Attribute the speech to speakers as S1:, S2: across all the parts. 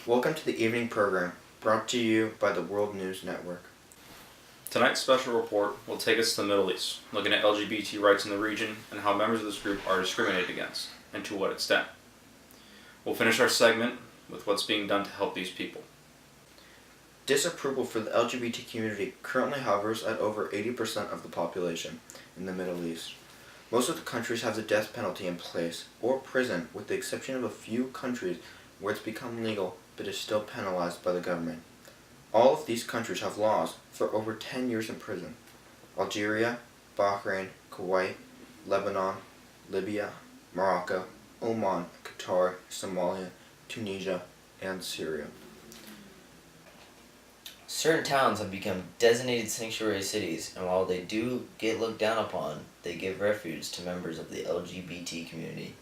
S1: Welcome to the evening program, brought to you by the World News Network.
S2: Tonight's special report will take us to the Middle East, looking at LGBT rights in the region and how members of this group are discriminated against, and to what extent. We'll finish our segment with what's being done to help these people.
S1: Disapproval for the LGBT community currently hovers at over 80% of the population in the Middle East. Most of the countries have the death penalty in place, or prison, with the exception of a few countries where it's become legal but is still penalized by the government. All of these countries have laws for over 10 years in prison. Algeria, Bahrain, Kuwait, Lebanon, Libya, Morocco, Oman, Qatar, Somalia, Tunisia, and Syria.
S3: Certain towns have become designated sanctuary cities, and while they do get looked down upon, they give refuge to members of the LGBT community.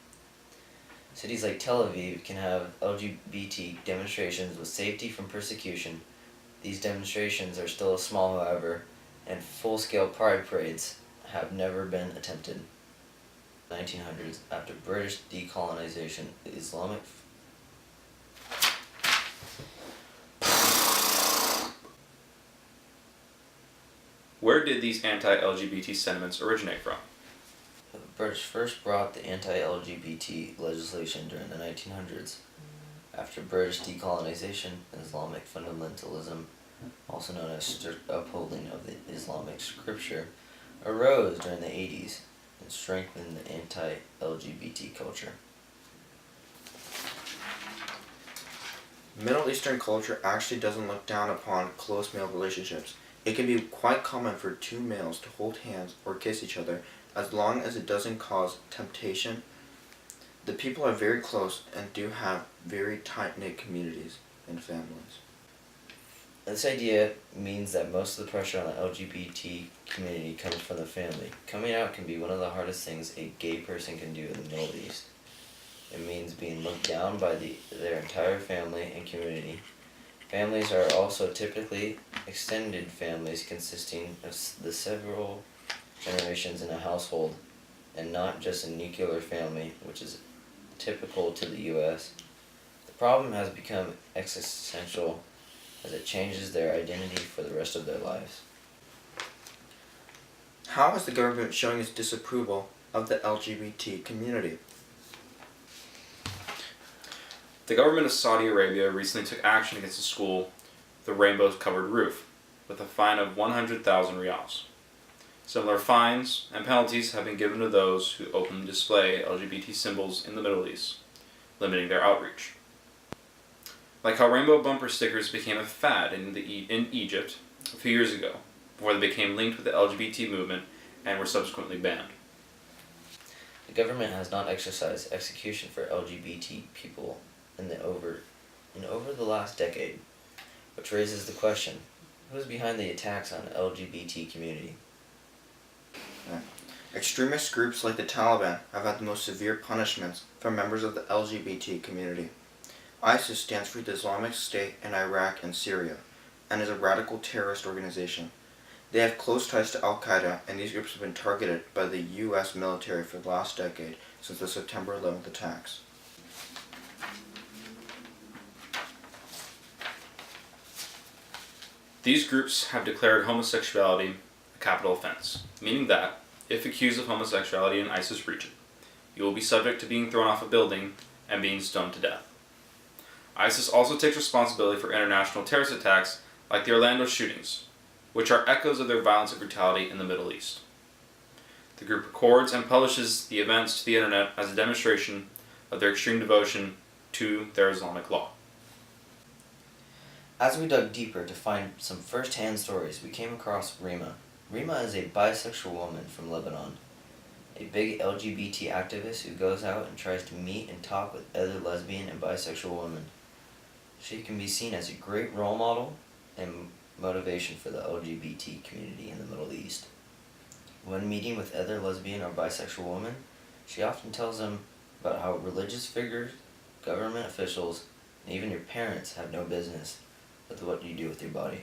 S3: Cities like Tel Aviv can have LGBT demonstrations with safety from persecution. These demonstrations are still small, however, and full-scale pride parades have never been attempted. In the 1900s, after British decolonization, the Islamic
S2: Where did these anti-LGBT sentiments originate from?
S3: The British first brought the anti-LGBT legislation during the 1900s. After British decolonization, Islamic fundamentalism, also known as strict upholding of the Islamic scripture, arose during the 80s and strengthened the anti-LGBT culture.
S1: Middle Eastern culture actually doesn't look down upon close male relationships. It can be quite common for two males to hold hands or kiss each other as long as it doesn't cause temptation. The people are very close and do have very tight-knit communities and families.
S3: This idea means that most of the pressure on the LGBT community comes from the family. Coming out can be one of the hardest things a gay person can do in the Middle East. It means being looked down by their entire family and community. Families are also typically extended families consisting of the several generations in a household, and not just a nuclear family, which is typical to the U.S. The problem has become existential as it changes their identity for the rest of their lives.
S1: How is the government showing its disapproval of the LGBT community?
S2: The government of Saudi Arabia recently took action against a school with a rainbow-covered roof, with a fine of 100,000 riyals. Similar fines and penalties have been given to those who openly display LGBT symbols in the Middle East, limiting their outreach. Like how rainbow bumper stickers became a fad in Egypt a few years ago, before they became linked with the LGBT movement and were subsequently banned.
S3: The government has not exercised execution for LGBT people in over the last decade, which raises the question, who is behind the attacks on the LGBT community?
S1: Extremist groups like the Taliban have had the most severe punishments for members of the LGBT community. ISIS stands for the Islamic State in Iraq and Syria, and is a radical terrorist organization. They have close ties to Al-Qaeda, and these groups have been targeted by the U.S. military for the last decade since the September 11th attacks.
S2: These groups have declared homosexuality a capital offense, meaning that, if accused of homosexuality in ISIS region, you will be subject to being thrown off a building and being stoned to death. ISIS also takes responsibility for international terrorist attacks like the Orlando shootings, which are echoes of their violence and brutality in the Middle East. The group records and publishes the events to the internet as a demonstration of their extreme devotion to their Islamic law.
S3: As we dug deeper to find some first-hand stories, we came across Rima. Rima is a bisexual woman from Lebanon, a big LGBT activist who goes out and tries to meet and talk with other lesbian and bisexual women. She can be seen as a great role model and motivation for the LGBT community in the Middle East. When meeting with other lesbian or bisexual women, she often tells them about how religious figures, government officials, and even your parents have no business with what you do with your body.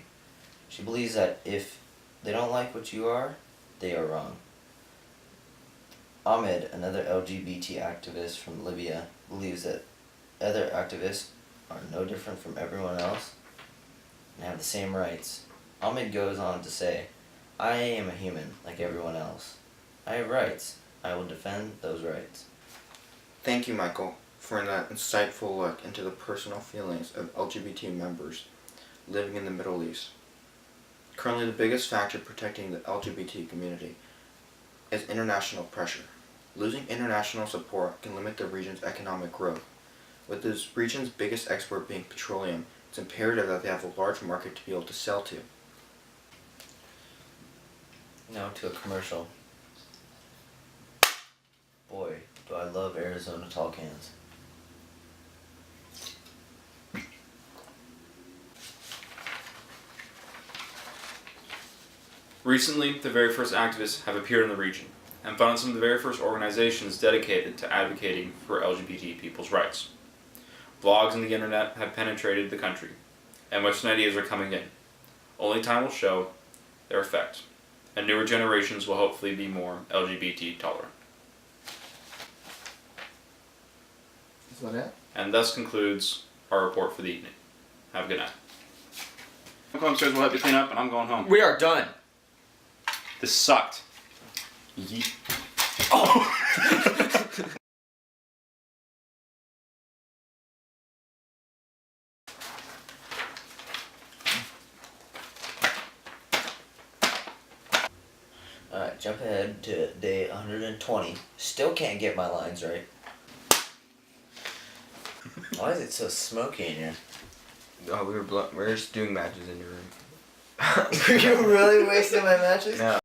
S3: She believes that if they don't like what you are, they are wrong. Ahmed, another LGBT activist from Libya, believes that other activists are no different from everyone else and have the same rights. Ahmed goes on to say, I am a human like everyone else. I have rights. I will defend those rights.
S1: Thank you, Michael, for that insightful look into the personal feelings of LGBT members living in the Middle East. Currently, the biggest factor protecting the LGBT community is international pressure. Losing international support can limit the region's economic growth. With this region's biggest export being petroleum, it's imperative that they have a large market to be able to sell to.
S3: Now to a commercial. Boy, do I love Arizona tall cans.
S2: Recently, the very first activists have appeared in the region and founded some of the very first organizations dedicated to advocating for LGBT people's rights. Blogs and the internet have penetrated the country, and Western ideas are coming in. Only time will show their effect, and newer generations will hopefully be more LGBT tolerant.
S4: Is that it?
S2: And thus concludes our report for the evening. Have a good night. I'll go upstairs, we'll help you clean up, and I'm going home.
S4: We are done.
S2: This sucked. Oh!
S3: Alright, jump ahead to day 120. Still can't get my lines right. Why is it so smoky in here?
S1: Oh, we're just doing matches in your room.
S3: Were you really wasting my matches?
S1: No.